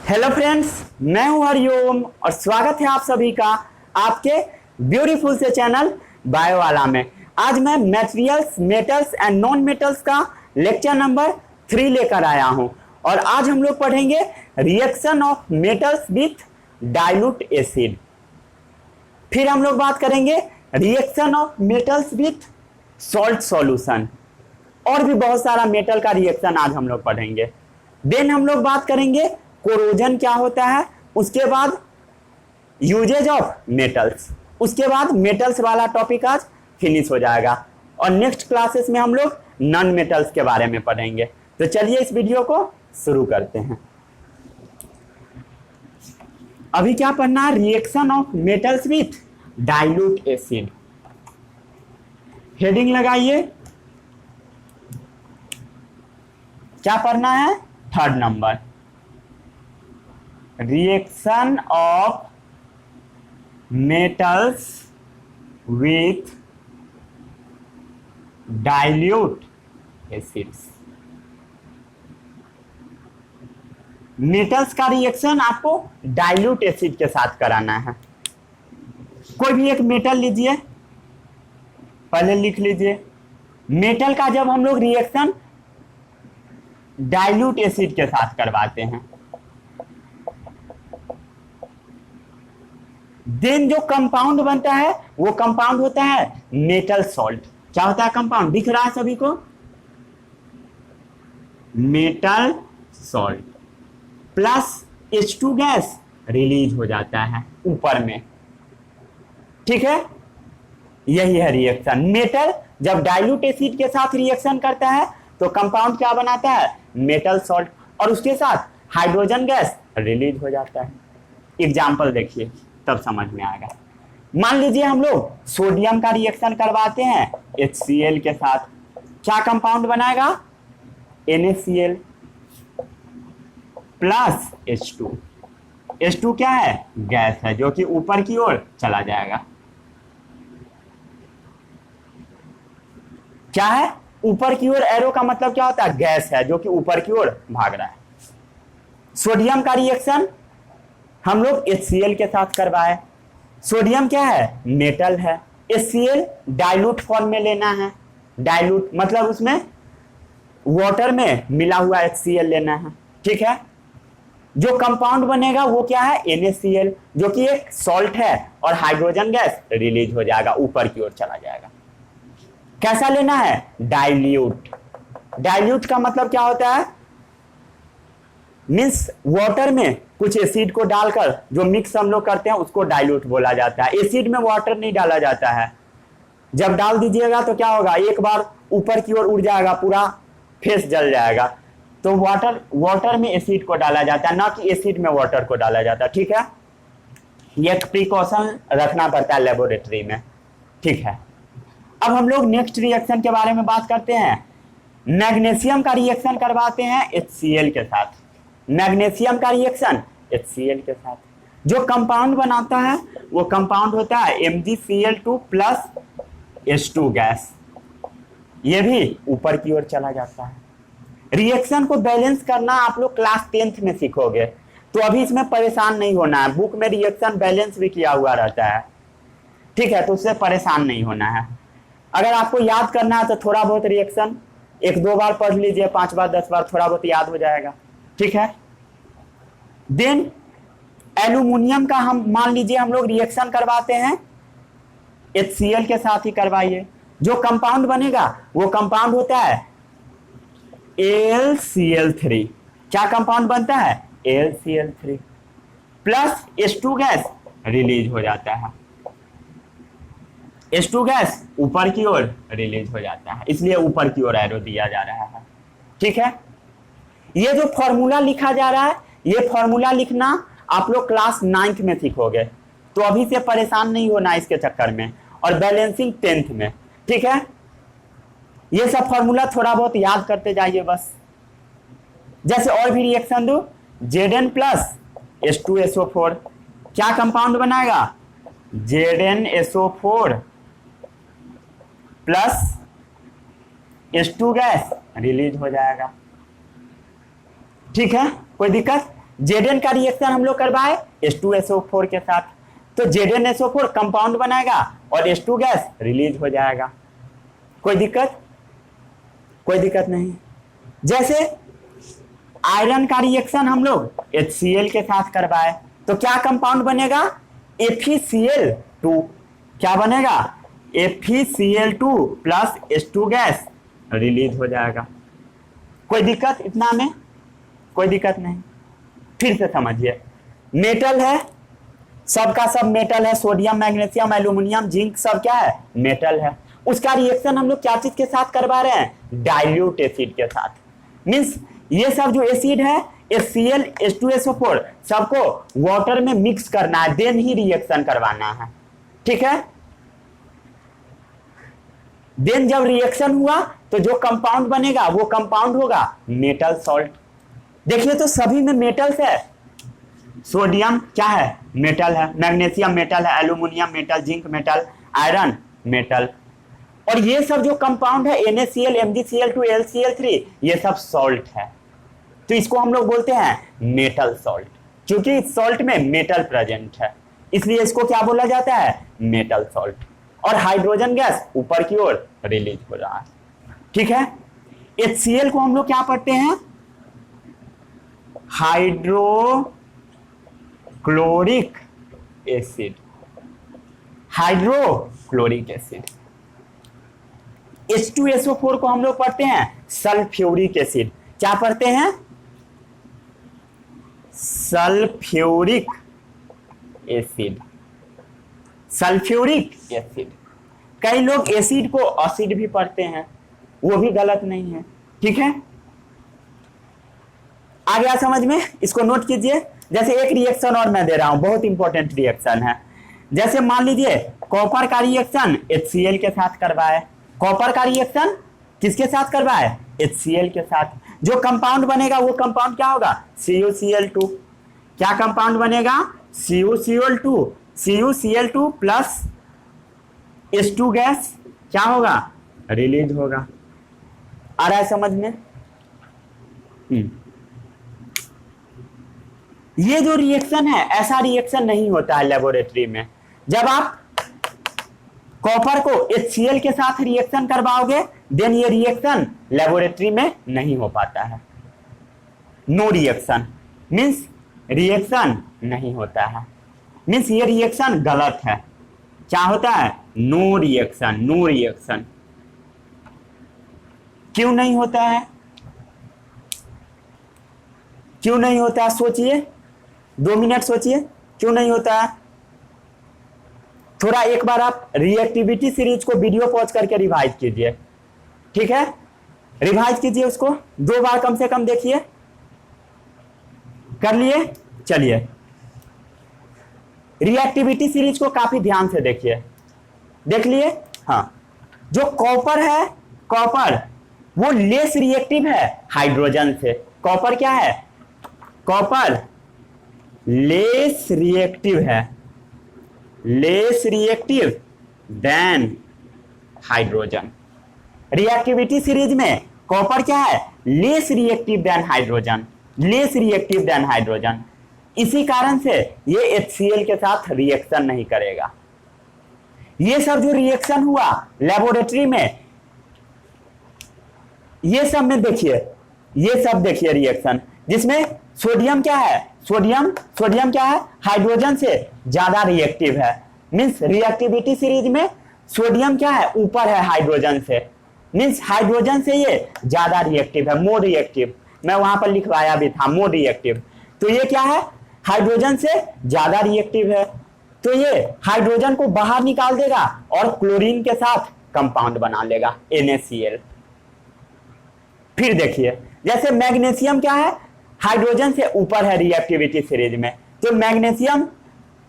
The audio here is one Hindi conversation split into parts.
हेलो फ्रेंड्स, मैं हूं हरिओम और स्वागत है आप सभी का आपके ब्यूटीफुल से चैनल बायो वाला में। आज मैं materials, metals and non metals का लेक्चर नंबर 3 लेकर आया हूं और आज हम लोग पढ़ेंगे reaction of metals with dilute acid. फिर हम लोग बात करेंगे reaction of metals with salt solution और भी बहुत सारा मेटल का रिएक्शन आज हम लोग पढ़ेंगे। देन हम लोग बात करेंगे कोरोजन क्या होता है, उसके बाद यूजेज ऑफ मेटल्स, उसके बाद मेटल्स वाला टॉपिक आज फिनिश हो जाएगा और नेक्स्ट क्लासेस में हम लोग नॉन मेटल्स के बारे में पढ़ेंगे। तो चलिए इस वीडियो को शुरू करते हैं। अभी क्या पढ़ना है? Reaction of metals with dilute acid. Heading लगाइए, क्या पढ़ना है? Third number, reaction of metals with dilute acids. Metals का रिएक्शन आपको डाइल्यूट एसिड के साथ कराना है। कोई भी एक मेटल लीजिए, पहले लिख लीजिए। मेटल का जब हम लोग रिएक्शन डाइल्यूट एसिड के साथ करवाते हैं, देन जो कंपाउंड बनता है वो कंपाउंड होता है मेटल सॉल्ट। क्या होता है कंपाउंड? दिख रहा है सभी को? Metal salt plus H2 gas release हो जाता है ऊपर में। ठीक है, यही है रिएक्शन। मेटल जब डाइल्यूट एसिड के साथ रिएक्शन करता है तो कंपाउंड क्या बनाता है? मेटल सॉल्ट, और उसके साथ हाइड्रोजन गैस रिलीज हो जाता है। एग्जाम्पल देखिए तब समझ में आएगा। मान लीजिए हम लोग सोडियम का रिएक्शन करवाते हैं HCl के साथ, क्या कंपाउंड बनाएगा? NaCl plus H2। H2 क्या है? गैस है जो कि ऊपर की ओर चला जाएगा। क्या है? ऊपर की ओर। एरो का मतलब क्या होता है? गैस है जो कि ऊपर की ओर भाग रहा है। सोडियम का रिएक्शन हम लोग HCl के साथ करवाए। सोडियम क्या है? मेटल है। HCl डाइल्यूट फॉर्म में लेना है। डाइल्यूट मतलब उसमें वाटर में मिला हुआ HCl लेना है। ठीक है, जो कंपाउंड बनेगा वो क्या है? NaCl, जो कि एक सॉल्ट है और हाइड्रोजन गैस रिलीज हो जाएगा, ऊपर की ओर चला जाएगा। कैसा लेना है? डाइल्यूट। डाइल्यूट का मतलब क्या होता है? मीन्स वाटर में कुछ एसिड को डालकर जो मिक्स हम लोग करते हैं उसको डाइल्यूट बोला जाता है। एसिड में वाटर नहीं डाला जाता है। जब डाल दीजिएगा तो क्या होगा? एक बार ऊपर की ओर उड़ जाएगा, पूरा फेस जल जाएगा। तो वाटर में एसिड को डाला जाता है, ना कि एसिड में वाटर को डाला जाता है। ठीक है, ये एक प्रिकॉशन रखना पड़ता है लेबोरेटरी में। ठीक है, अब हम लोग नेक्स्ट रिएक्शन के बारे में बात करते हैं। मैग्नीशियम का रिएक्शन करवाते हैं HCl के साथ। मैग्नीशियम का रिएक्शन HCl के साथ जो कंपाउंड बनाता है वो कंपाउंड होता है MgCl2 प्लस H2 गैस। ये भी ऊपर की ओर चला जाता है। रिएक्शन को बैलेंस करना आप लोग क्लास 10th में सीखोगे, तो अभी इसमें परेशान नहीं होना है। बुक में रिएक्शन बैलेंस भी किया हुआ रहता है। ठीक है, तो उससे परेशान नहीं होना है। अगर आपको याद करना है तो थोड़ा बहुत रिएक्शन 1-2 बार पढ़ लीजिए, 5 बार 10 बार, थोड़ा बहुत याद हो जाएगा। ठीक है, देन एल्यूमिनियम का हम मान लीजिए हम लोग रिएक्शन करवाते हैं HCl के साथ ही करवाइए। जो कंपाउंड बनेगा वो कंपाउंड होता है AlCl3। क्या कंपाउंड बनता है? AlCl3 plus H2 gas release हो जाता है। H2 गैस ऊपर की ओर रिलीज हो जाता है, इसलिए ऊपर की ओर एरो दिया जा रहा है। ठीक है, ये जो फॉर्मूला लिखा जा रहा है ये फॉर्मूला लिखना आप लोग क्लास 9th में सीखोगे, तो अभी से परेशान नहीं होना इसके चक्कर में। और बैलेंसिंग 10th में। ठीक है, ये सब फॉर्मूला थोड़ा बहुत याद करते जाइए बस। जैसे और भी रिएक्शन दो, Zn प्लस H2SO4 क्या कंपाउंड बनाएगा? ZnSO4 plus H2 gas release हो जाएगा। ठीक है, कोई दिक्कत? Zn का रिएक्शन हम लोग करवाए H2SO4 के साथ, तो ZnSO4 कंपाउंड बनाएगा और H2 गैस रिलीज हो जाएगा। कोई दिक्कत? कोई दिक्कत नहीं। जैसे आयरन का रिएक्शन हम लोग HCl के साथ करवाए तो क्या कंपाउंड बनेगा? FeCl2। क्या बनेगा? FeCl2 plus H2 gas release हो जाएगा। कोई दिक्कत इतना में? कोई दिक्कत नहीं। फिर से समझिए, मेटल है, सबका सब मेटल है, सोडियम, मैग्नीशियम, एल्यूमिनियम, जिंक सब क्या है? मेटल है। उसका रिएक्शन हम लोग क्या चीज के साथ करवा रहे हैं? डाइल्यूट एसिड के साथ। मींस ये सब जो एसिड है HCl H2SO4 सबको वाटर में मिक्स करना है, देन ही रिएक्शन करवाना है। ठीक है? देन जब रिएक्शन हुआ तो जो कंपाउंड बनेगा वो कंपाउंड होगा मेटल सॉल्ट। देखिए तो सभी में मेटल्स है। सोडियम क्या है? मेटल है, मैग्नीशियम मेटल है, aluminium metal, zinc metal, iron metal. और ये सब जो कंपाउंड है NaCl, MgCl2, LCl3 ये सब सॉल्ट है। तो इसको हम लोग बोलते हैं मेटल सॉल्ट, क्योंकि इस सॉल्ट में मेटल प्रेजेंट है, इसलिए इसको क्या बोला जाता है? Metal salt. और हाइड्रोजन गैस ऊपर की ओर रिलीज हो रहा है। ठीक है? HCl को हम लोग क्या पढ़ते हैं? Hydrochloric acid. Hydrochloric acid. H2SO4 को हम लोग पढ़ते हैं सल्फ्यूरिक एसिड। क्या पढ़ते हैं? Sulphuric acid. Sulphuric acid. कई लोग एसिड को एसिड भी पढ़ते हैं, वो भी गलत नहीं है। ठीक है? आ गया समझ में? इसको नोट कीजिए। जैसे एक रिएक्शन और मैं दे रहा हूं, बहुत इंपॉर्टेंट रिएक्शन है। जैसे मान लीजिए कॉपर का रिएक्शन HCl के साथ करवाए। कॉपर का रिएक्शन किसके साथ करवाए? HCl के साथ। जो कंपाउंड बनेगा वो कंपाउंड क्या होगा? CuCl2। क्या कंपाउंड बनेगा? CuCl2। CuCl2 plus H2 gas क्या होगा? रिलीज होगा। आ रहा है समझ में? ये जो रिएक्शन है ऐसा रिएक्शन नहीं होता है लेबोरेटरी में। जब आप कॉपर को HCl के साथ रिएक्शन करवाओगे देन ये रिएक्शन लेबोरेटरी में नहीं हो पाता है। नो रिएक्शन मींस रिएक्शन नहीं होता है, मींस ये रिएक्शन गलत है। क्या होता है? No reaction. नो रिएक्शन क्यों नहीं होता है? क्यों नहीं होता है? सोचिए, 2 मिनट सोचिए, क्यों नहीं होता है? थोड़ा एक बार आप रिएक्टिविटी सीरीज को वीडियो पॉज करके रिवाइज कीजिए। ठीक है? रिवाइज कीजिए उसको 2 बार कम से कम देखिए। कर लिए? चलिए रिएक्टिविटी सीरीज को काफी ध्यान से देखिए। देख लिए? हाँ। जो कॉपर है, कॉपर वो लेस रिएक्टिव है हाइड्रोजन से। कॉपर क्या है? कॉपर लेस रिएक्टिव है, less reactive then hydrogen. Reactivity series में कॉपर क्या है? Less reactive then hydrogen. Less reactive then hydrogen. इसी कारण से ये HCl के साथ रिएक्शन नहीं करेगा। ये सब जो रिएक्शन हुआ लेबोरेटरी में, ये सब में देखिए, ये सब देखिए रिएक्शन जिसमें सोडियम क्या है? सोडियम क्या है? हाइड्रोजन से ज्यादा रिएक्टिव है। मींस रिएक्टिविटी सीरीज में सोडियम क्या है? ऊपर है हाइड्रोजन से। मींस हाइड्रोजन से ये ज्यादा रिएक्टिव है, मोर रिएक्टिव। मैं वहां पर लिखवाया भी था मोर रिएक्टिव। तो ये क्या है? हाइड्रोजन से ज्यादा रिएक्टिव है। तो ये हाइड्रोजन को बाहर निकाल देगा और क्लोरीन के साथ कंपाउंड बना लेगा NaCl। फिर देखिए जैसे मैग्नीशियम क्या है? हाइड्रोजन से ऊपर है रिएक्टिविटी सीरीज में, तो मैग्नीशियम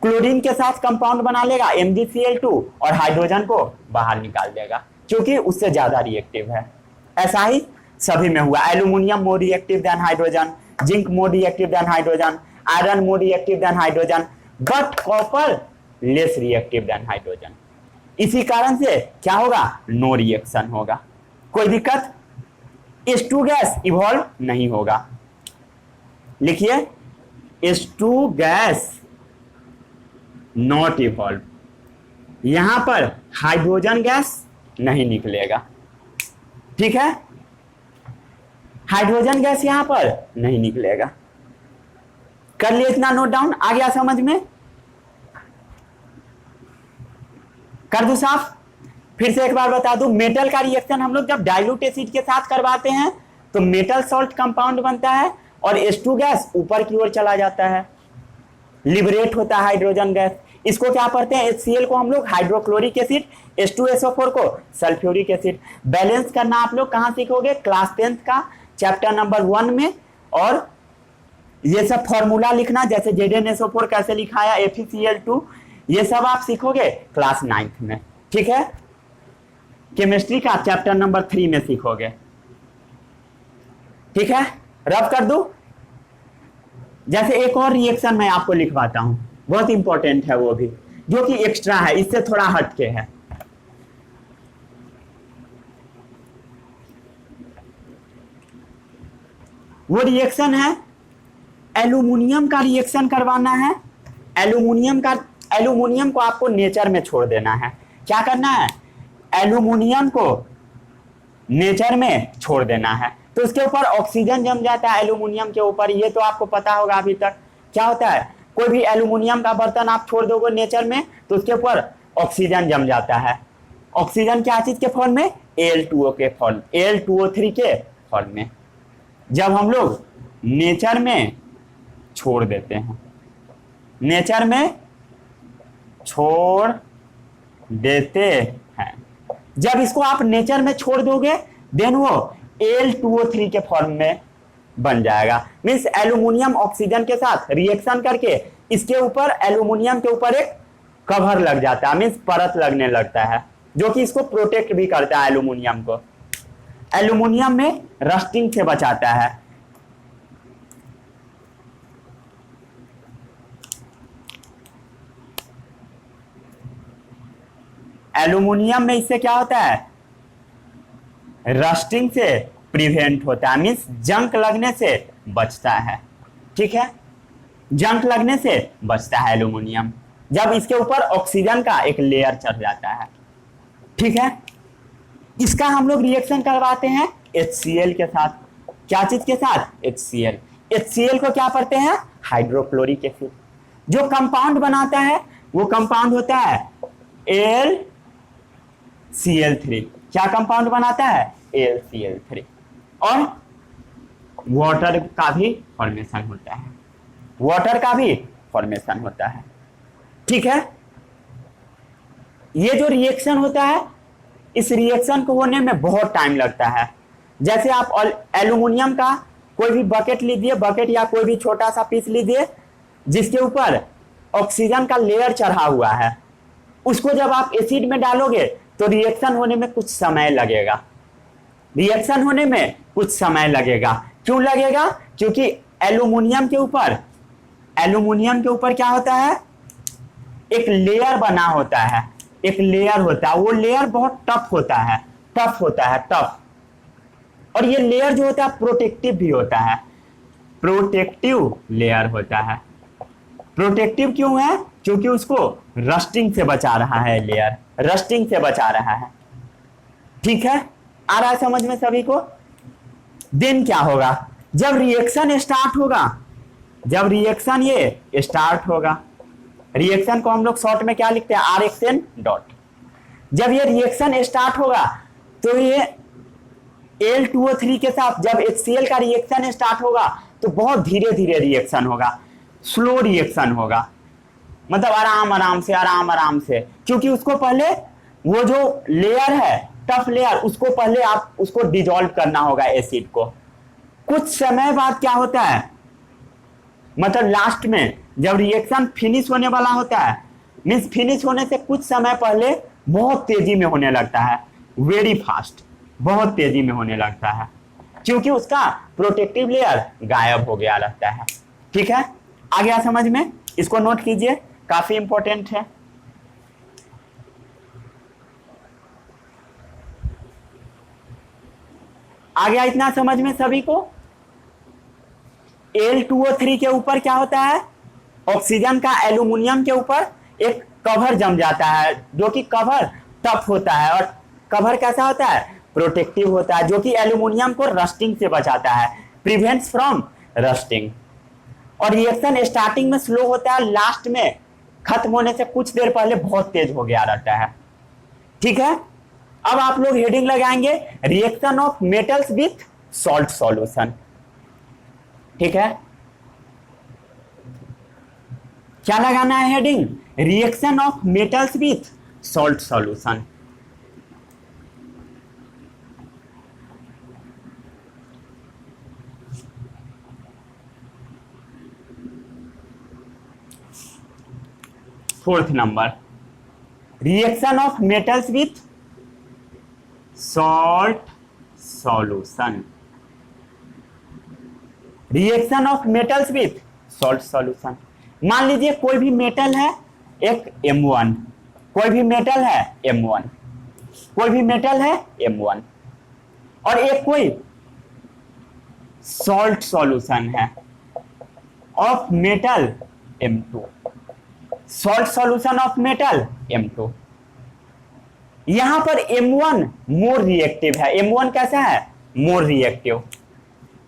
क्लोरीन के साथ कंपाउंड बना लेगा MgCl2 और हाइड्रोजन को बाहर निकाल देगा क्योंकि उससे ज्यादा रिएक्टिव है। ऐसा ही सभी में हुआ। Aluminium more reactive than hydrogen, zinc more reactive than hydrogen, iron more reactive than hydrogen, but copper less reactive then hydrogen. इसी कारण से क्या होगा? नो रिएक्शन होगा। कोई दिक्कत? H2 गैस इवॉल्व नहीं होगा। लिखिए H2 गैस नॉट इवॉल्व, यहां पर हाइड्रोजन गैस नहीं निकलेगा, ठीक है, हाइड्रोजन गैस यहां पर नहीं निकलेगा। कर लिए इतना नोट डाउन, आ गया समझ में? कर दू साफ? फिर से एक बार बता दूं, मेटल का रिएक्शन हम लोग जब डाइल्यूट एसिड के साथ करवाते हैं तो मेटल सॉल्ट कंपाउंड बनता है और H2 गैस ऊपर की ओर चला जाता है, लिबरेट होता है हाइड्रोजन गैस। इसको क्या पढ़ते हैं? HCl को हम लोग हाइड्रोक्लोरिक एसिड, H2SO4 को सल्फ्यूरिक एसिड। बैलेंस करना आप लोग कहां सीखोगे? क्लास 10th का चैप्टर नंबर 1 में। और ये सब फॉर्मूला लिखना, जैसे ZnSO4 कैसे लिखाया, FeCl2, ये सब आप सीखोगे क्लास 9th में, ठीक है। केमिस्ट्री का चैप्टर नंबर 3 में सीखोगे, ठीक है। रब कर दू। जैसे एक और रिएक्शन मैं आपको लिखवाता हूं, बहुत इंपॉर्टेंट है वो भी, जो कि एक्स्ट्रा है, इससे थोड़ा हटके है। वो रिएक्शन है, एल्यूमिनियम का रिएक्शन करवाना है। एल्यूमिनियम को आपको नेचर में छोड़ देना है। क्या करना है? एल्यूमिनियम को नेचर में छोड़ देना है। तो उसके ऊपर ऑक्सीजन जम जाता है एल्यूमिनियम के ऊपर, ये तो आपको पता होगा अभी तक। क्या होता है? कोई भी एल्यूमिनियम का बर्तन आप छोड़ दोगे नेचर में तो उसके ऊपर ऑक्सीजन जम जाता है। ऑक्सीजन क्या चीज के फॉर्म में? Al2O के फॉर्म, Al2O3 के फॉर्म में। जब हम लोग नेचर में छोड़ देते हैं, नेचर में छोड़ देते हैं, जब इसको आप नेचर में छोड़ दोगे देन वो Al2O3 के फॉर्म में बन जाएगा। मीन्स एल्यूमिनियम ऑक्सीजन के साथ रिएक्शन करके इसके ऊपर, एल्यूमिनियम के ऊपर एक कवर लग जाता है, मीन्स परत लगने लगता है, जो कि इसको प्रोटेक्ट भी करता है एल्यूमिनियम को। एल्यूमिनियम में रस्टिंग से बचाता है। एल्यूमिनियम में इससे क्या होता है? रस्टिंग से प्रिवेंट होता है, मीन्स जंक लगने से बचता है, ठीक है। जंक लगने से बचता है एल्यूमिनियम, जब इसके ऊपर ऑक्सीजन का एक लेयर चढ़ जाता है, ठीक है। इसका हम लोग रिएक्शन करवाते हैं HCl के साथ। क्या चीज के साथ? HCl। HCl को क्या पढ़ते हैं? Hydrochloric acid. जो कंपाउंड बनाता है वो कंपाउंड होता है AlCl3। क्या कंपाउंड बनाता है? AlCl3। और वाटर का भी फॉर्मेशन होता है, वाटर का भी फॉर्मेशन होता है, ठीक है। ये जो रिएक्शन होता है, इस रिएक्शन को होने में बहुत टाइम लगता है। जैसे आप एल्यूमिनियम का कोई भी बकेट लीजिए, बकेट या कोई भी छोटा सा पीस लीजिए जिसके ऊपर ऑक्सीजन का लेयर चढ़ा हुआ है, उसको जब आप एसिड में डालोगे तो रिएक्शन होने में कुछ समय लगेगा। रिएक्शन होने में कुछ समय लगेगा। क्यों लगेगा? क्योंकि एल्यूमिनियम के ऊपर क्या होता है? एक लेयर बना होता है, एक लेयर होता है, वो लेयर बहुत टफ होता है, टफ। और ये लेयर जो होता है प्रोटेक्टिव भी होता है, प्रोटेक्टिव लेयर होता है। प्रोटेक्टिव क्यों है? क्योंकि उसको रस्टिंग से बचा रहा है, लेयर रस्टिंग से बचा रहा है, ठीक है। आ रहा है समझ में सभी को? देन क्या होगा? जब रिएक्शन स्टार्ट होगा, जब रिएक्शन ये स्टार्ट होगा, रिएक्शन को हम लोग शॉर्ट में क्या लिखते हैं? RXN dot. जब ये रिएक्शन स्टार्ट होगा तो ये Al2O3 के साथ जब HCl का रिएक्शन स्टार्ट होगा तो बहुत धीरे धीरे रिएक्शन होगा, स्लो रिएक्शन होगा, मतलब आराम आराम से, क्योंकि उसको पहले वो जो लेयर है, टफ लेयर, उसको पहले आप उसको डिजोल्व करना होगा एसिड को। कुछ समय बाद क्या होता है, मतलब लास्ट में जब रिएक्शन फिनिश होने वाला होता है, मीन्स फिनिश होने से कुछ समय पहले बहुत तेजी में होने लगता है, वेरी फास्ट, बहुत तेजी में होने लगता है, क्योंकि उसका प्रोटेक्टिव लेयर गायब हो गया लगता है, ठीक है। आ गया समझ में? इसको नोट कीजिए, काफी इंपॉर्टेंट है। आ गया इतना समझ में सभी को? Al2O3 के ऊपर क्या होता है, ऑक्सीजन का एल्यूमिनियम के ऊपर एक कवर जम जाता है, जो कि कवर टफ होता है, और कवर कैसा होता है, प्रोटेक्टिव होता है, जो कि एल्यूमिनियम को रस्टिंग से बचाता है, प्रिवेंट्स फ्रॉम रस्टिंग। और रिएक्शन स्टार्टिंग में स्लो होता है, लास्ट में खत्म होने से कुछ देर पहले बहुत तेज हो गया रहता है। ठीक है, अब आप लोग हेडिंग लगाएंगे reaction of metals with salt solution. ठीक है, क्या लगाना है heading, reaction of metals with salt solution. Fourth number, reaction of metals with salt solution. Reaction of metals with salt solution. मान लीजिए कोई भी मेटल है एक M1, कोई भी मेटल है M1, कोई भी मेटल है M1, और एक कोई सॉल्ट सॉल्यूशन है of metal M2, salt solution of metal M2। यहां पर M1 मोर रिएक्टिव है। M1 कैसा है, more reactive.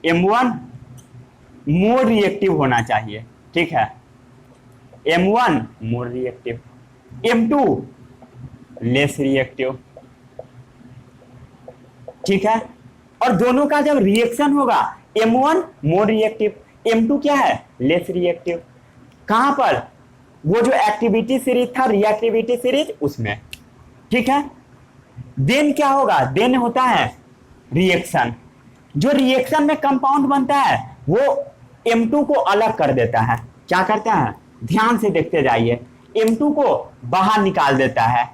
M1 more reactive होना चाहिए। ठीक है, M1 more reactive, M2 less reactive. ठीक है, और दोनों का जब रिएक्शन होगा M1 मोर रिएक्टिव, M2 क्या है, लेस रिएक्टिव। कहां पर, वो जो एक्टिविटी सीरीज था, रिएक्टिविटी सीरीज, उसमें। ठीक है, देन क्या होगा, देन होता है रिएक्शन। जो रिएक्शन में कंपाउंड बनता है वो M2 को अलग कर देता है। क्या करता है, ध्यान से देखते जाइए, M2 को बाहर निकाल देता है,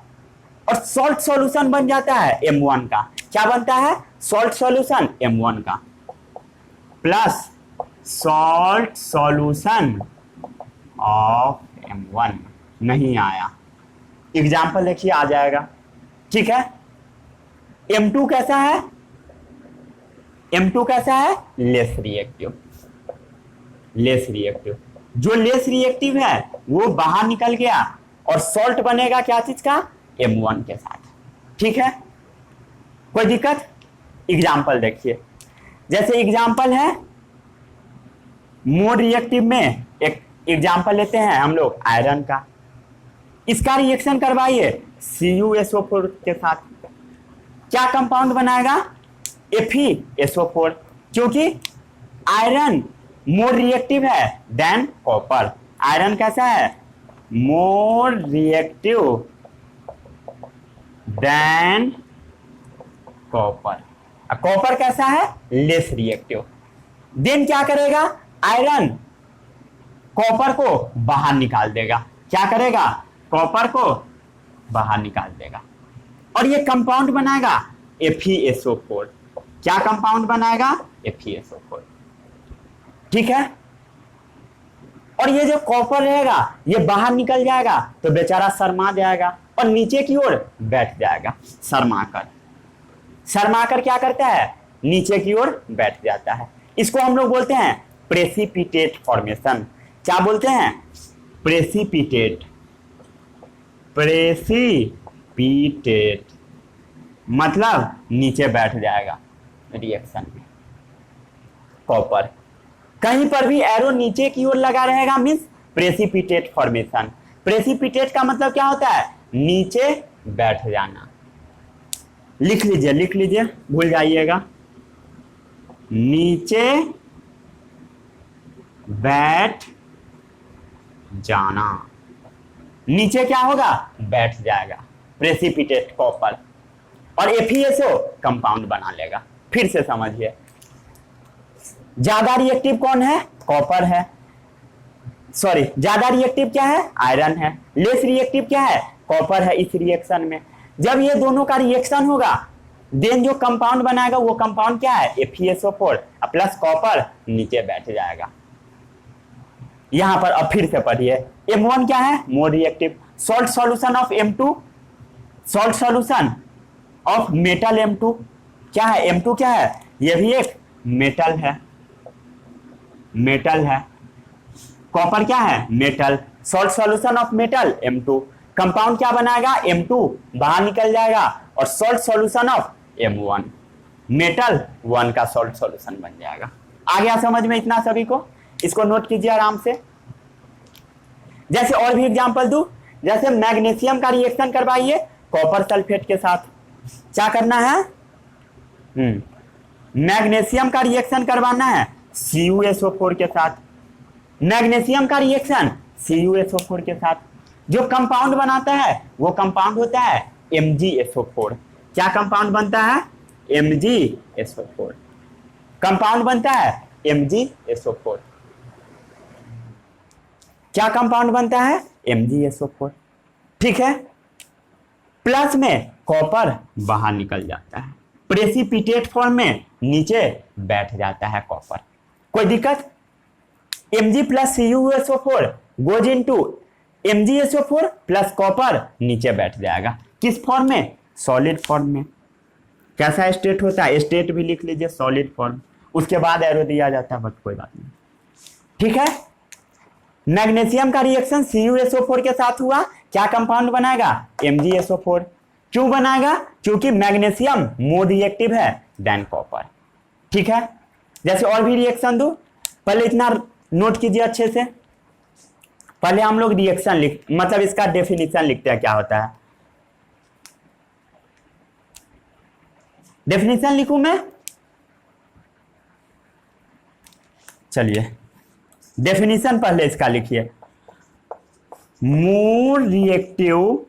और सॉल्ट सॉल्यूशन बन जाता है M1 का। क्या बनता है, सॉल्ट सॉल्यूशन M1 का, plus salt solution of M1। नहीं आया, एग्जाम्पल देखिए आ जाएगा। ठीक है, M2 कैसा है, M2 कैसा है, लेस रिएक्टिव, लेस रिएक्टिव। जो लेस रिएक्टिव है वो बाहर निकल गया और सॉल्ट बनेगा क्या चीज का, M1 के साथ। ठीक है, कोई दिक्कत। एग्जाम्पल देखिए, जैसे एग्जाम्पल है मोर रिएक्टिव में, एक एग्जाम्पल लेते हैं हम लोग आयरन का। इसका रिएक्शन करवाइए CuSO4 के साथ। क्या कंपाउंड बनाएगा, FeSO4, क्योंकि आयरन मोर रिएक्टिव है देन कॉपर। आयरन कैसा है, more reactive than copper. Copper कैसा है, लेस रिएक्टिव। देन क्या करेगा, आयरन कॉपर को बाहर निकाल देगा। क्या करेगा, कॉपर को बाहर निकाल देगा, और ये कंपाउंड बनाएगा FeSO4। क्या कंपाउंड बनाएगा, FeSO4। ठीक है, और ये जो कॉपर रहेगा ये बाहर निकल जाएगा तो बेचारा शर्मा जाएगा और नीचे की ओर बैठ जाएगा। शर्माकर, शर्माकर क्या करता है, नीचे की ओर बैठ जाता है। इसको हम लोग बोलते हैं प्रेसिपिटेट फॉर्मेशन। क्या बोलते हैं, प्रेसिपिटेट। प्रेसिपिटेट मतलब नीचे बैठ जाएगा रिएक्शन में कॉपर। कहीं पर भी एरो नीचे की ओर लगा रहेगा मीन्स प्रेसिपिटेट फॉर्मेशन। प्रेसिपिटेट का मतलब क्या होता है, नीचे बैठ जाना। लिख लीजिए, लिख लीजिए, भूल जाइएगा। नीचे बैठ जाना, नीचे क्या होगा, बैठ जाएगा प्रेसिपिटेट कॉपर, और FeSO कंपाउंड बना लेगा। फिर से समझिए, ज्यादा रिएक्टिव कौन है, कॉपर है, सॉरी ज्यादा रिएक्टिव क्या है, आयरन है। लेस रिएक्टिव क्या है, कॉपर है इस रिएक्शन में। जब ये दोनों का रिएक्शन होगा देन जो कंपाउंड बनाएगा वो कंपाउंड क्या है, FeSO4 प्लस कॉपर, नीचे बैठ जाएगा। यहां पर अब फिर से पढ़िए, M1 क्या है, more reactive. Salt solution of M2, salt solution of metal M2 क्या है, M2 क्या है, ये भी एक मेटल है। मेटल है, कॉपर क्या है, metal. Salt solution of metal M2, compound क्या बनाएगा, M2 बाहर निकल जाएगा और salt solution of M1, metal 1 का सॉल्ट सॉल्यूशन बन जाएगा। आ गया समझ में इतना सभी को? इसको नोट कीजिए आराम से। जैसे और भी एग्जांपल दूं, जैसे मैग्नीशियम का रिएक्शन करवाइए कॉपर सल्फेट के साथ, क्या करना है, मैग्नीशियम का रिएक्शन करवाना है CuSO4 के साथ, मैग्नीशियम का रिएक्शन CuSO4 के साथ, जो कंपाउंड बनाता है वो कंपाउंड होता है MgSO4। क्या कंपाउंड बनता है, MgSO4, कंपाउंड बनता है MgSO4, क्या कंपाउंड बनता है, MgSO4, ठीक है। प्लस में कॉपर बाहर निकल जाता है, प्रेसिपिटेट फॉर्म में नीचे बैठ जाता है कॉपर, कोई दिक्कत। Mg plus CuSO4 goes into MgSO4 plus copper, नीचे बैठ जाएगा, किस फॉर्म में, सॉलिड फॉर्म में। कैसा स्टेट होता है, स्टेट भी लिख लीजिए सॉलिड फॉर्म, उसके बाद एरो दिया जाता है, बट कोई बात नहीं, ठीक है। मैग्नीशियम का रिएक्शन CuSO4 के साथ हुआ, क्या कंपाउंड बनाएगा, MgSO4। क्यों बनाएगा, क्योंकि मैग्नीशियम मोर रिएक्टिव है देन कॉपर, ठीक है। जैसे और भी रिएक्शन दो, पहले इतना नोट कीजिए अच्छे से। पहले हम लोग रिएक्शन लिख, मतलब इसका डेफिनेशन लिखते हैं, क्या होता है, डेफिनेशन लिखूं मैं, चलिए डेफिनेशन पहले इसका लिखिए। मोर रिएक्टिव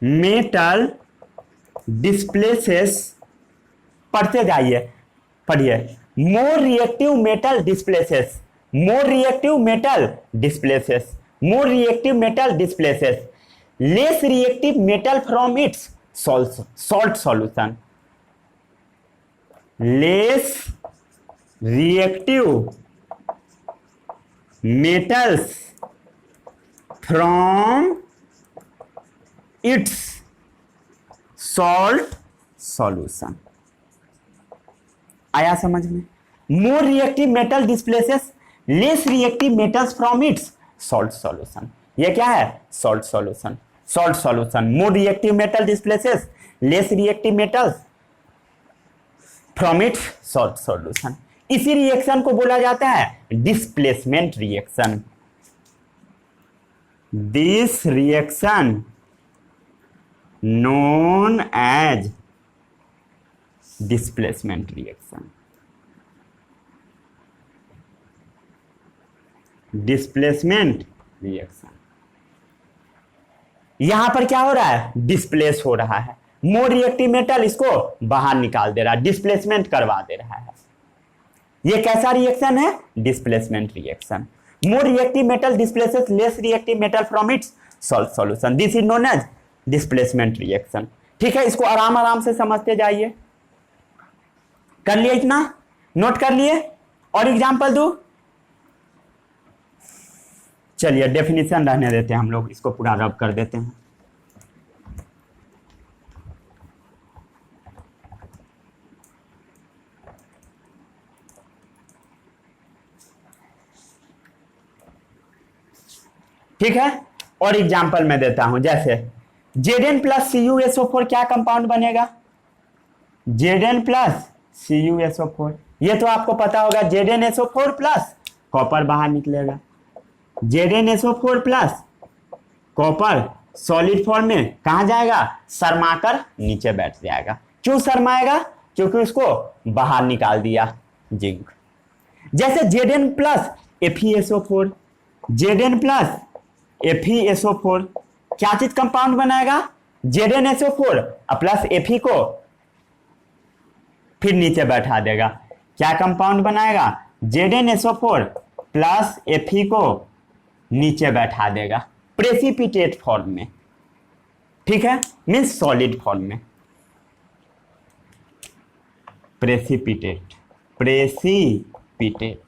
मेटल डिस्प्लेसेस, पढ़ते जाइए, पढ़िए, मोर reactive metal displaces, more reactive metal displaces, more reactive metal displaces less reactive metal from its salt solution, less reactive metals from its salt solution। आया समझ में? more reactive metal displaces less reactive metals from its salt solution। ये क्या है, salt solution, salt solution, more reactive metal displaces less reactive metals from its salt solution। इसी रिएक्शन को बोला जाता है displacement reaction. This reaction known as displacement reaction, displacement reaction. यहां पर क्या हो रहा है, डिस्प्लेस हो रहा है, मोर रिएक्टिव मेटल इसको बाहर निकाल दे रहा है, डिस्प्लेसमेंट करवा दे रहा है। ये कैसा रिएक्शन है, displacement reaction. More reactive metal displaces less reactive metal from its salt solution, this is known as displacement reaction, ठीक है। इसको आराम आराम से समझते जाइए। कर लिए इतना, नोट कर लिए? और एग्जांपल दो, चलिए डेफिनेशन रहने देते हैं, हम लोग इसको पूरा रब कर देते हैं। ठीक है, और एग्जांपल मैं देता हूं, जैसे Zn प्लस CuSO4 क्या कंपाउंड बनेगा, Zn प्लस CuSO4, ये तो आपको पता होगा, ZnSO4 प्लस कॉपर बाहर निकलेगा, ZnSO4 plus copper solid form में कहां जाएगा, शर्माकर नीचे बैठ जाएगा। क्यों शर्माएगा, क्योंकि उसको बाहर निकाल दिया जिंक। जैसे Zn plus FeSO4, Zn plus FeSO4 क्या चीज कंपाउंड बनाएगा, ZnSO4 प्लस Fe को फिर नीचे बैठा देगा, क्या कंपाउंड बनाएगा, ZnSO4 प्लस Fe को नीचे बैठा देगा, प्रेसिपिटेट फॉर्म में, ठीक है, मीन्स सॉलिड फॉर्म में, प्रेसिपिटेट, प्रेसिपिटेट।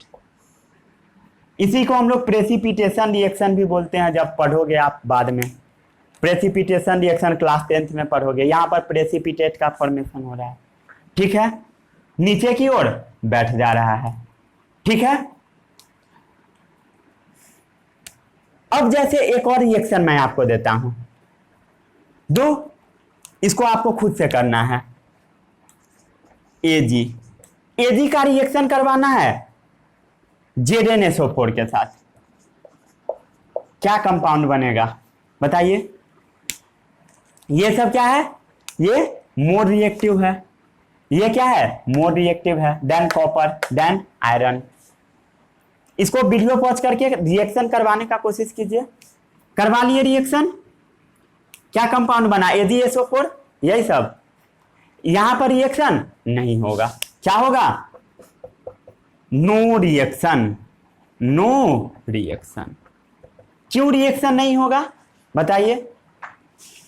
इसी को हम लोग प्रेसिपिटेशन रिएक्शन भी बोलते हैं, जब पढ़ोगे आप बाद में, प्रेसिपिटेशन रिएक्शन क्लास 10th में पढ़ोगे। यहां पर प्रेसिपिटेट का फॉर्मेशन हो रहा है, ठीक है। नीचे की ओर बैठ जा रहा है। ठीक है, अब जैसे एक और रिएक्शन मैं आपको देता हूं, दो, इसको आपको खुद से करना है। एजी, एजी का रिएक्शन करवाना है ZnSO4 के साथ, क्या कंपाउंड बनेगा बताइए? ये सब क्या है? ये मोर रिएक्टिव है, ये क्या है? मोर रिएक्टिव है देन कॉपर देन आयरन। इसको वीडियो पॉज करके रिएक्शन करवाने का कोशिश कीजिए। करवा लिए रिएक्शन, क्या कंपाउंड बना? AgSO4, यही सब। यहां पर रिएक्शन नहीं होगा, क्या होगा? No reaction, no reaction. क्यों रिएक्शन नहीं होगा बताइए?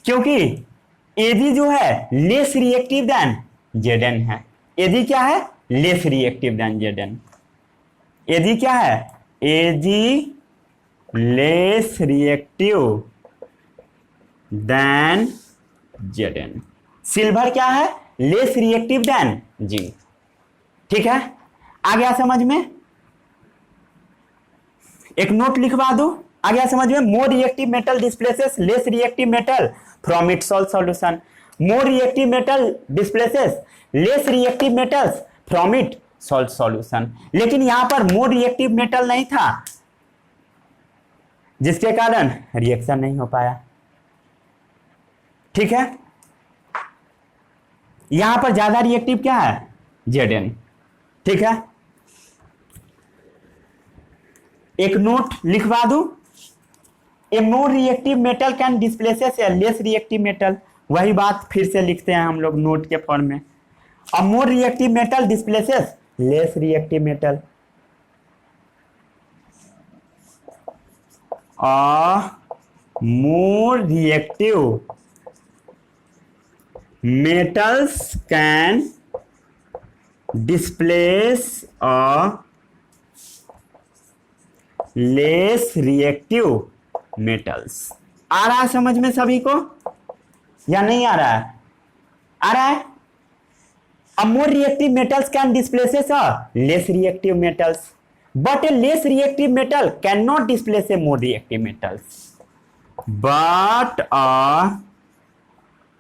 क्योंकि Ag जो है लेस रिएक्टिव देन Zn है। Ag क्या है? Less reactive than Zn। Ag क्या है? Ag less reactive than Zn। Silver क्या है? Less reactive than zinc. ठीक है, आ गया समझ में? एक नोट लिखवा दो, आ गया समझ में? मोर reactive metal displaces less reactive metal from its salt solution. More reactive metal displaces less reactive metals from it salt solution. लेकिन यहां पर मोर रिएक्टिव मेटल नहीं था, जिसके कारण रिएक्शन नहीं हो पाया। ठीक है, यहां पर ज्यादा रिएक्टिव क्या है? Zn। ठीक है, एक नोट लिखवा दूं, a more reactive metal can displaces a less reactive metal. वही बात फिर से लिखते हैं हम लोग नोट के फॉर्म में। A more reactive metal displaces less reactive metal. A more reactive metals can displace a less reactive metals। आ रहा है समझ में सभी को या नहीं आ रहा है? आ रहा है? A more reactive metals can displace a less reactive metals, but a less reactive metal cannot displace a more reactive metals। But a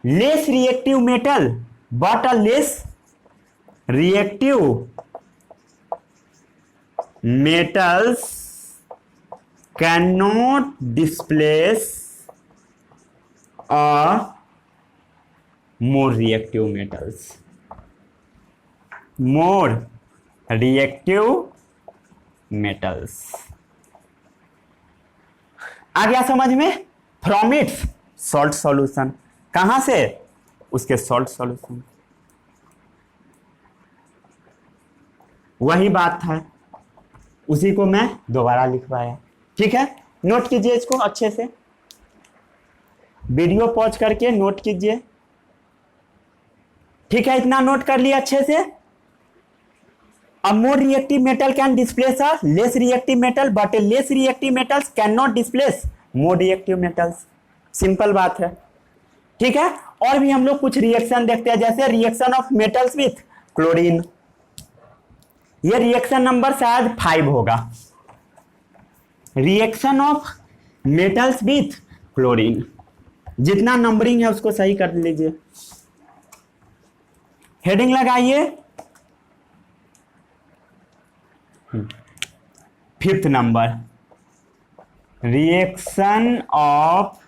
less reactive metal, but a less reactive metals cannot displace a more reactive metals। more reactive metals आ गया समझ में? फ्रॉम इट्स सॉल्ट सॉल्यूशन, कहां से? उसके सॉल्ट सॉल्यूशन। वही बात था, उसी को मैं दोबारा लिखवाया। ठीक है, नोट कीजिए इसको अच्छे से, वीडियो पॉज करके नोट कीजिए। ठीक है, इतना नोट कर लिया अच्छे से। A more reactive metal can displace a less reactive metal, but a less reactive metals cannot displace more reactive metals। Simple बात है। ठीक है, और भी हम लोग कुछ रिएक्शन देखते हैं, जैसे reaction of metals with chlorine. ये रिएक्शन नंबर शायद 5 होगा। Reaction of metals with chlorine, जितना नंबरिंग है उसको सही कर लीजिए। हेडिंग लगाइए 5th number, reaction of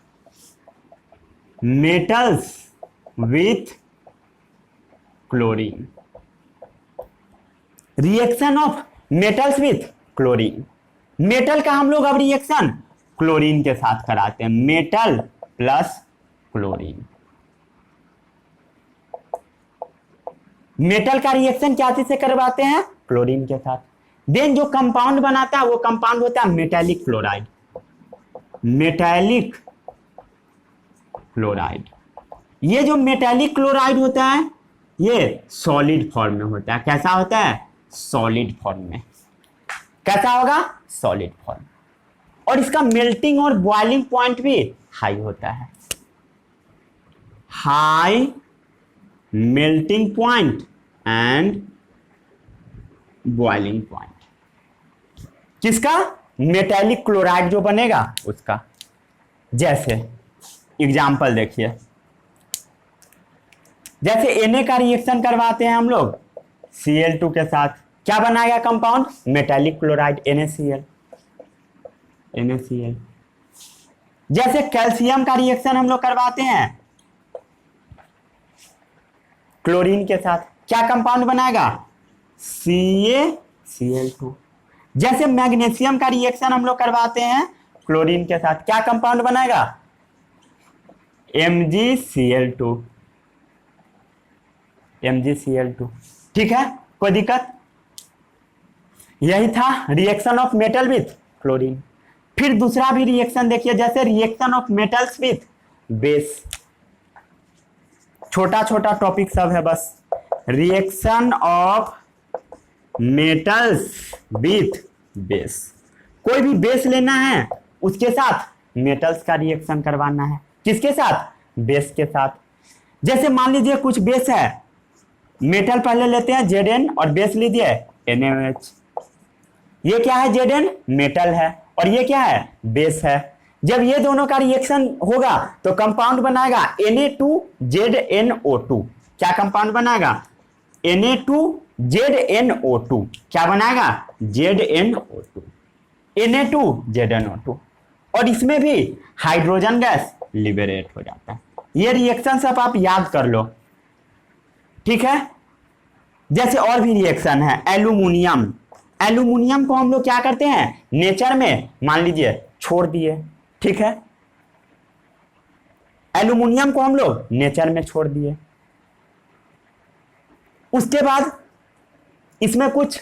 metals with chlorine. Reaction of metals with chlorine. Metal का हम लोग अब रिएक्शन क्लोरीन के साथ कराते हैं, मेटल प्लस क्लोरीन। मेटल का रिएक्शन क्या चीज से करवाते हैं? क्लोरीन के साथ। देन जो कंपाउंड बनाता है वो कंपाउंड होता है मेटालिक क्लोराइड। मेटालिक क्लोराइड, ये जो मेटालिक क्लोराइड होता है ये सॉलिड फॉर्म में होता है। कैसा होता है? सॉलिड फॉर्म में। कैसा होगा? Solid form. और इसका मेल्टिंग और बॉइलिंग पॉइंट भी हाई होता है। High melting point and boiling point किसका? मेटेलिक क्लोराइड जो बनेगा उसका। जैसे एग्जाम्पल देखिए, जैसे Na का रिएक्शन करवाते हैं हम लोग Cl2 के साथ, क्या बनाएगा कंपाउंड? Metallic chloride NaCl। जैसे कैल्शियम का रिएक्शन हम लोग करवाते हैं क्लोरीन के साथ, क्या कंपाउंड बनाएगा? CaCl2। जैसे मैग्नीशियम का रिएक्शन हम लोग करवाते हैं क्लोरीन के साथ, क्या कंपाउंड बनाएगा? MgCl2। ठीक है, कोई दिक्कत? यही था reaction of metal with chlorine. फिर दूसरा भी रिएक्शन देखिए, जैसे reaction of metals with base. छोटा छोटा टॉपिक सब है बस। Reaction of metals with base, कोई भी बेस लेना है उसके साथ मेटल्स का रिएक्शन करवाना है। किसके साथ? बेस के साथ। जैसे मान लीजिए कुछ बेस है, मेटल पहले लेते हैं Zn और बेस लीजिए NaOH। ये क्या है? Zn मेटल है और ये क्या है? बेस है। जब ये दोनों का रिएक्शन होगा तो कंपाउंड बनाएगा Na2ZnO2। क्या कंपाउंड बनाएगा? Na2ZnO2। क्या बनाएगा? ZnO2। Na2ZnO2। और इसमें भी हाइड्रोजन गैस लिबरेट हो जाता है। ये रिएक्शन सब आप याद कर लो, ठीक है। जैसे और भी रिएक्शन है, एल्यूमिनियम। एल्यूमिनियम को हम लोग क्या करते हैं? नेचर में मान लीजिए छोड़ दिए, ठीक है। एल्यूमिनियम को हम लोग नेचर में छोड़ दिए, उसके बाद इसमें कुछ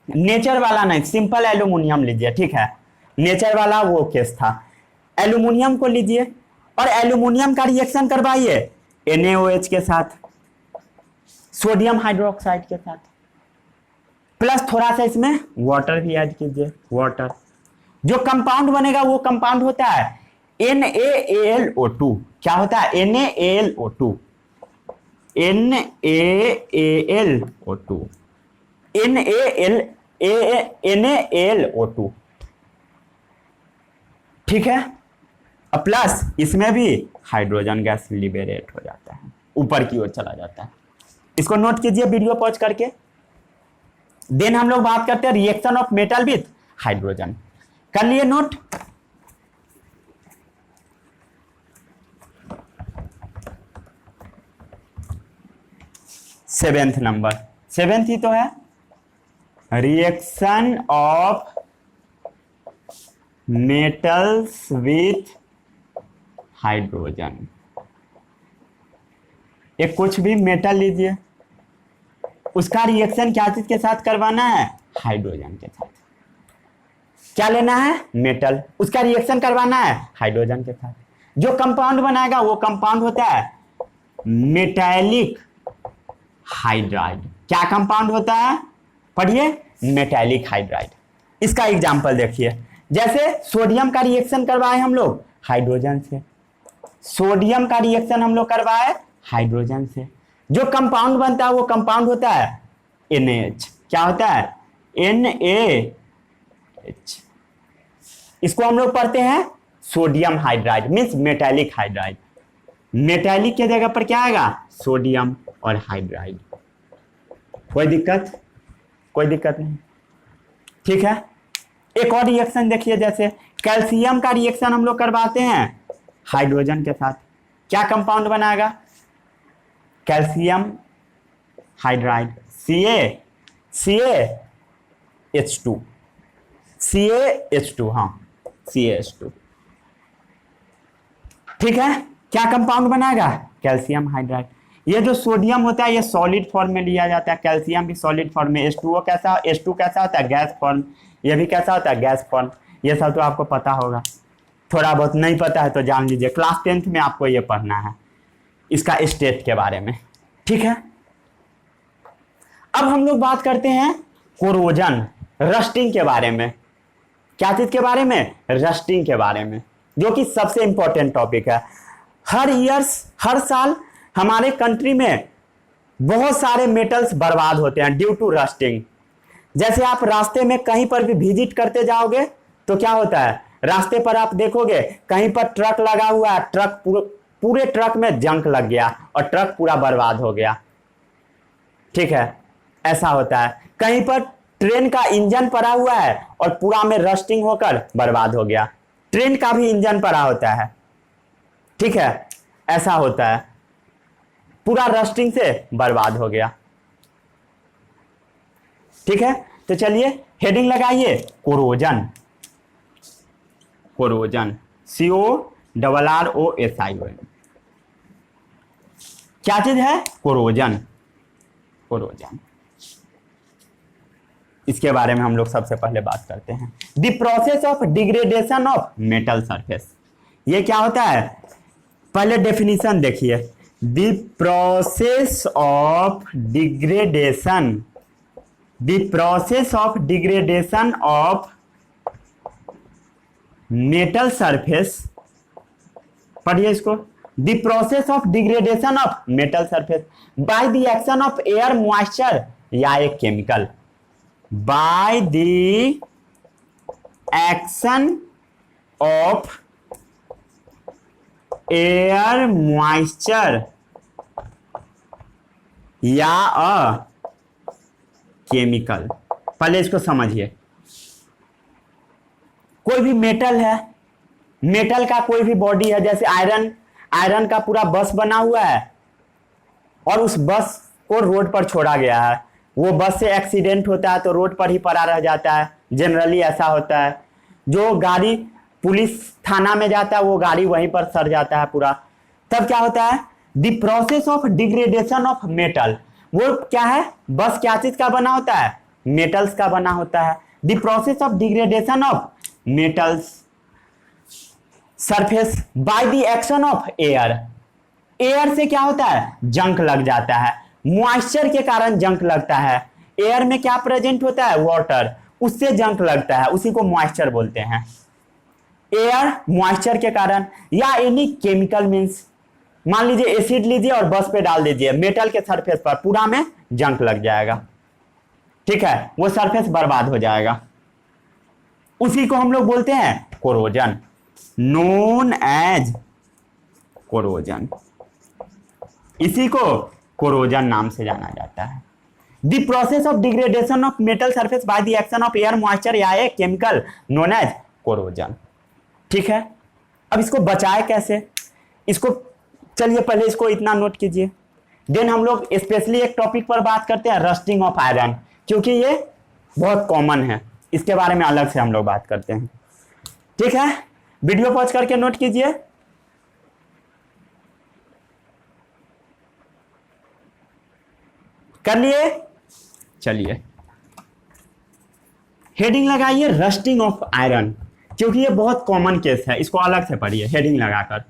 नेचर वाला नहीं, सिंपल एल्यूमिनियम लीजिए, ठीक है। नेचर वाला वो केस था। एल्यूमिनियम को लीजिए और एल्यूमिनियम का रिएक्शन करवाइए NaOH के साथ, सोडियम हाइड्रोक्साइड के साथ, प्लस थोड़ा सा इसमें वाटर भी ऐड कीजिए। वाटर, जो कंपाउंड बनेगा वो कंपाउंड होता है NaAlO2। क्या होता है? NaAlO2। NaAlO2। NaAlO2, ठीक है। अब प्लस इसमें भी हाइड्रोजन गैस लिबरेट हो जाता है, ऊपर की ओर चला जाता है। इसको नोट कीजिए वीडियो पॉज करके। देन हम लोग बात करते हैं reaction of metal with hydrogen. कर लिए नोट? सेवेंथ नंबर, सेवेंथ ही तो है, reaction of metals with hydrogen. एक कुछ भी मेटल लीजिए, उसका रिएक्शन क्या चीज के साथ करवाना है? हाइड्रोजन के साथ। क्या लेना है? मेटल, उसका रिएक्शन करवाना है हाइड्रोजन के साथ। जो कंपाउंड बनाएगा वो कंपाउंड होता है मेटैलिक हाइड्राइड। क्या कंपाउंड होता है? पढ़िए, मेटैलिक हाइड्राइड। इसका एग्जांपल देखिए, जैसे सोडियम का रिएक्शन करवाए हम लोग हाइड्रोजन से, सोडियम का रिएक्शन हम लोग करवाए हाइड्रोजन से, जो कंपाउंड बनता है वो कंपाउंड होता है NaH। क्या होता है? NaH। इसको हम लोग पढ़ते हैं sodium hydride, means metallic hydride. Metallic के जगह पर क्या आएगा? सोडियम और हाइड्राइड। कोई दिक्कत? कोई दिक्कत नहीं, ठीक है। एक और रिएक्शन देखिए, जैसे कैल्शियम का रिएक्शन हम लोग करवाते हैं हाइड्रोजन के साथ, क्या कंपाउंड बनाएगा? Calcium hydride, CaH2। CaH2, हाँ CaH2, ठीक है। क्या कंपाउंड बनाएगा? Calcium hydride. ये जो सोडियम होता है ये सॉलिड फॉर्म में लिया जाता है, कैल्शियम भी सॉलिड फॉर्म में। H2O कैसा? H2 कैसा होता है? Gas form. ये भी कैसा होता है? Gas form. ये सब तो आपको पता होगा, थोड़ा बहुत नहीं पता है तो जान लीजिए, क्लास 10th में आपको ये पढ़ना है, इसका स्टेट के बारे में, ठीक है। अब हम लोग बात करते हैं कोरोजन, रस्टिंग के बारे में। क्या चीज के बारे में? रस्टिंग के बारे में, जो कि सबसे इंपॉर्टेंट टॉपिक है। हर साल हमारे कंट्री में बहुत सारे मेटल्स बर्बाद होते हैं ड्यू टू रस्टिंग। जैसे आप रास्ते में कहीं पर भी विजिट करते जाओगे तो क्या होता है, रास्ते पर आप देखोगे कहीं पर ट्रक लगा हुआ है, ट्रक पूरे ट्रक में जंक लग गया और ट्रक पूरा बर्बाद हो गया। ठीक है, ऐसा होता है। कहीं पर ट्रेन का इंजन पड़ा हुआ है और पूरा में रस्टिंग होकर बर्बाद हो गया। ट्रेन का भी इंजन पड़ा होता है, ठीक है, ऐसा होता है, पूरा रस्टिंग से बर्बाद हो गया। ठीक है, तो चलिए हेडिंग लगाइए कोरोजन। Corrosion, CORROSION। क्या चीज है, कोरोजन। कोरोजन, इसके बारे में हम लोग सबसे पहले बात करते हैं। The process of degradation of metal surface. ये क्या होता है, पहले डेफिनेशन देखिए। The process of degradation, the process of degradation of metal surface, पढ़िए इसको। The process of degradation of metal surface by the action of air moisture या एक chemical. Bye the action of air moisture या अ केमिकल। पहले इसको समझिए। कोई भी मेटल है, मेटल का कोई भी बॉडी है, जैसे आयरन, आयरन का पूरा बस बना हुआ है और उस बस को रोड पर छोड़ा गया है। वो बस से एक्सीडेंट होता है तो रोड पर ही पड़ा रह जाता है, जनरली ऐसा होता है। जो गाड़ी पुलिस थाना में जाता है वो गाड़ी वहीं पर सड़ जाता है पूरा। तब क्या होता है, the process of degradation of metal. वो क्या है, बस क्या चीज का बना होता है, मेटल्स का बना होता है। The process of degradation of metals surface by the action of air. Air से क्या होता है, जंक लग जाता है। मॉइस्चर के कारण जंक लगता है। एयर में क्या प्रेजेंट होता है, वाटर, उससे जंक लगता है, उसी को मॉइस्चर बोलते हैं। एयर मॉइस्चर के कारण या एनी केमिकल मींस, मान लीजिए एसिड लीजिए और बस पे डाल दीजिए, मेटल के सरफेस पर पूरा में जंक लग जाएगा। ठीक है, वो सरफेस बर्बाद हो जाएगा। उसी को हम लोग बोलते हैं कोरोजन, नोन एज कोरोजन। इसी को कोरोजन नाम से जाना जाता है। The process of degradation of metal surface by the action of air moisture या a chemical known as corrosion. ठीक है, अब इसको बचाए कैसे, इसको चलिए पहले इसको इतना नोट कीजिए। देन हम लोग स्पेशली एक टॉपिक पर बात करते हैं, रस्टिंग ऑफ आयरन, क्योंकि ये बहुत कॉमन है, इसके बारे में अलग से हम लोग बात करते हैं। ठीक है, वीडियो पॉज करके नोट कीजिए। कर लिए, चलिए हेडिंग लगाइए रस्टिंग ऑफ आयरन, क्योंकि ये बहुत कॉमन केस है, इसको अलग से पढ़िए हेडिंग लगाकर।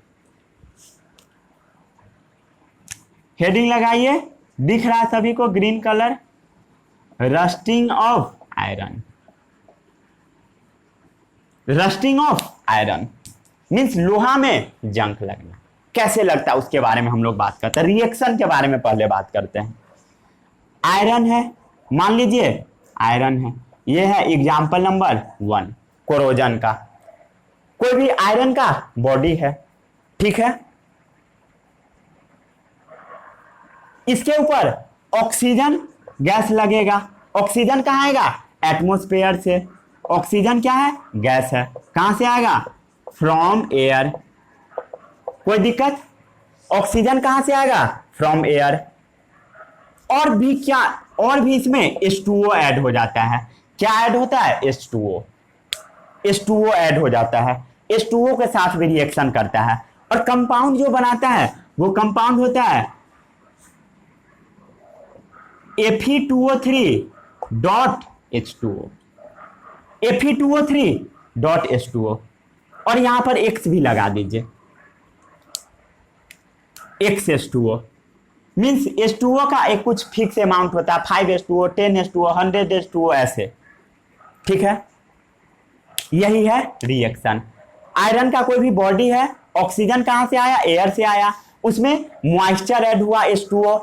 हेडिंग लगाइए, दिख रहा है सभी को green colour, rusting of iron. Rusting of iron means लोहा में जंक लगना। कैसे लगता है उसके बारे में हम लोग बात करते हैं। रिएक्शन के बारे में पहले बात करते हैं। आयरन है, मान लीजिए आयरन है, ये है एग्जाम्पल नंबर 1 कोरोजन का। कोई भी आयरन का बॉडी है, ठीक है, इसके ऊपर ऑक्सीजन गैस लगेगा। ऑक्सीजन कहाँ आएगा, एटमॉस्फेयर से। ऑक्सीजन क्या है, गैस है, कहां से आएगा, फ्रॉम एयर। कोई दिक्कत, ऑक्सीजन कहां से आएगा, फ्रॉम एयर। और भी क्या, और भी इसमें H2O ऐड हो जाता है। क्या ऐड होता है, H2O। H2O ऐड हो जाता है, H2O के साथ भी रिएक्शन करता है और कंपाउंड जो बनाता है वो कंपाउंड होता है Fe2O3.H2O। Fe2O3.H2O और यहां पर X भी लगा दीजिए, XH2O मीन्स H2O का एक कुछ फिक्स अमाउंट होता है, 5H2O, 10H2O, 100H2O ऐसे। ठीक है, यही है रिएक्शन। आयरन का कोई भी बॉडी है, ऑक्सीजन कहां से आया, एयर से आया, उसमें मॉइस्चर ऐड हुआ H2O,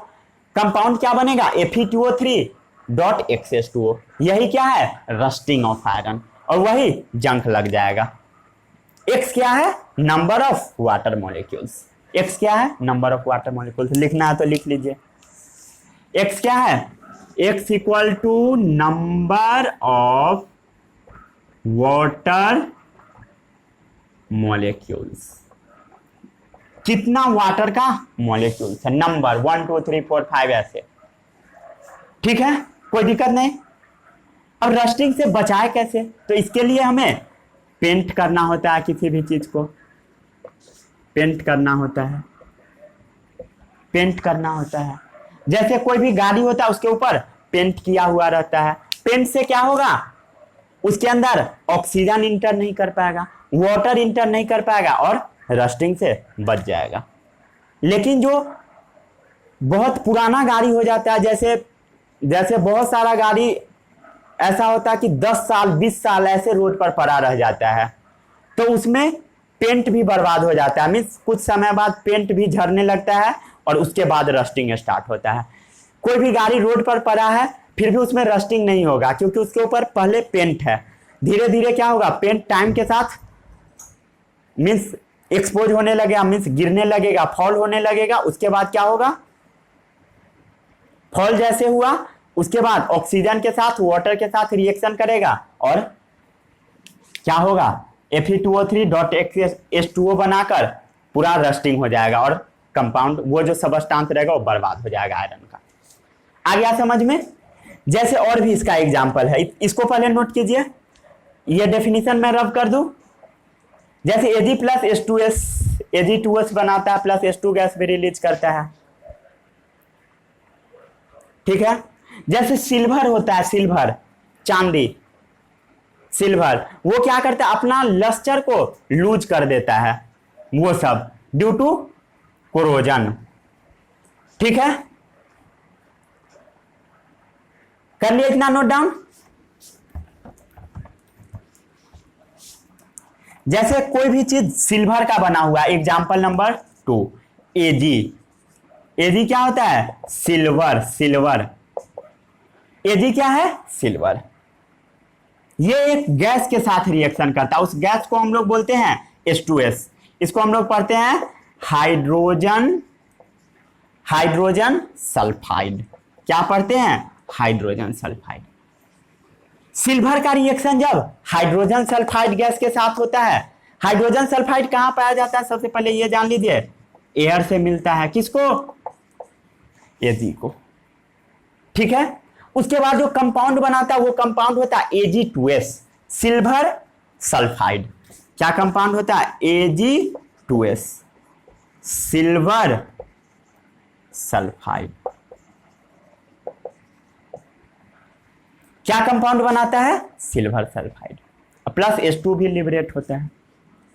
कंपाउंड क्या बनेगा Fe2O3.X2O, यही क्या है रस्टिंग ऑफ आयरन, और वही जंक लग जाएगा। X क्या है number of water molecules, X क्या है नंबर ऑफ वाटर मॉलिक्यूल्स, लिखना है तो लिख लीजिए। X क्या है X equal to number of water molecules, कितना वाटर का मॉलिक्यूल्स है, नंबर 1 2 3 4 5 ऐसे, ठीक है कोई दिक्कत नहीं। अब रस्टिंग से बचाए कैसे, तो इसके लिए हमें पेंट करना होता है, किसी भी चीज को पेंट करना होता है, पेंट करना होता है। जैसे कोई भी गाड़ी होता है उसके ऊपर पेंट किया हुआ रहता है, पेंट से क्या होगा उसके अंदर ऑक्सीजन इंटर नहीं कर पाएगा, वाटर इंटर नहीं कर पाएगा और रस्टिंग से बच जाएगा। लेकिन जो बहुत पुराना गाड़ी हो जाता है, जैसे बहुत सारा गाड़ी ऐसा होता है कि 10 साल 20 साल ऐसे रोड पर पड़ा रह जाता है, तो उसमें पेंट भी बर्बाद हो जाता है, मीन्स कुछ समय बाद पेंट भी झड़ने लगता है और उसके बाद रस्टिंग स्टार्ट होता है। कोई भी गाड़ी रोड पर पड़ा है फिर भी उसमें रस्टिंग नहीं होगा, क्योंकि उसके ऊपर पहले पेंट है। धीरे धीरे क्या होगा पेंट टाइम के साथ मीन्स एक्सपोज होने लगेगा, मीन्स गिरने लगेगा, फॉल होने लगेगा। उसके बाद क्या होगा फॉल जैसे हुआ उसके बाद ऑक्सीजन के साथ वाटर के साथ रिएक्शन करेगा और क्या होगा Fe2O3.X2O बनाकर पूरा रस्टिंग हो जाएगा और कंपाउंड वो जो सबस्टांस रहेगा वो बर्बाद हो जाएगा आयरन का। आ गया समझ में। जैसे और भी इसका एग्जांपल है, इसको पहले नोट कीजिए, ये डेफिनेशन मैं रब कर दूं। जैसे Ag प्लस H2S Ag2S बनाता है प्लस H2 गैस भी रिलीज करता है, ठीक है। जैसे सिल्वर होता है, सिल्वर चांदी, सिल्वर वो क्या करता है अपना लस्टर को लूज कर देता है, वो सब ड्यू टू कोरोजन, ठीक है। कर लिया इतना नोट डाउन। जैसे कोई भी चीज सिल्वर का बना हुआ, एग्जांपल नंबर 2 Ag, Ag क्या होता है सिल्वर, सिल्वर Ag क्या है सिल्वर। ये एक गैस के साथ रिएक्शन करता है, उस गैस को हम लोग बोलते हैं H2S, इसको हम लोग पढ़ते हैं हाइड्रोजन सल्फाइड। क्या पढ़ते हैं हाइड्रोजन सल्फाइड। सिल्वर का रिएक्शन जब हाइड्रोजन सल्फाइड गैस के साथ होता है, हाइड्रोजन सल्फाइड कहां पाया जाता है सबसे पहले ये जान लीजिए, एयर से मिलता है, किसको Ag को, ठीक है। उसके बाद जो कंपाउंड बनाता है वो कंपाउंड होता है Ag2S, सिल्वर सल्फाइड। क्या कंपाउंड होता है Ag2S, सिल्वर सल्फाइड। क्या कंपाउंड बनाता है सिल्वर सल्फाइड, प्लस H2 भी लिबरेट होता है।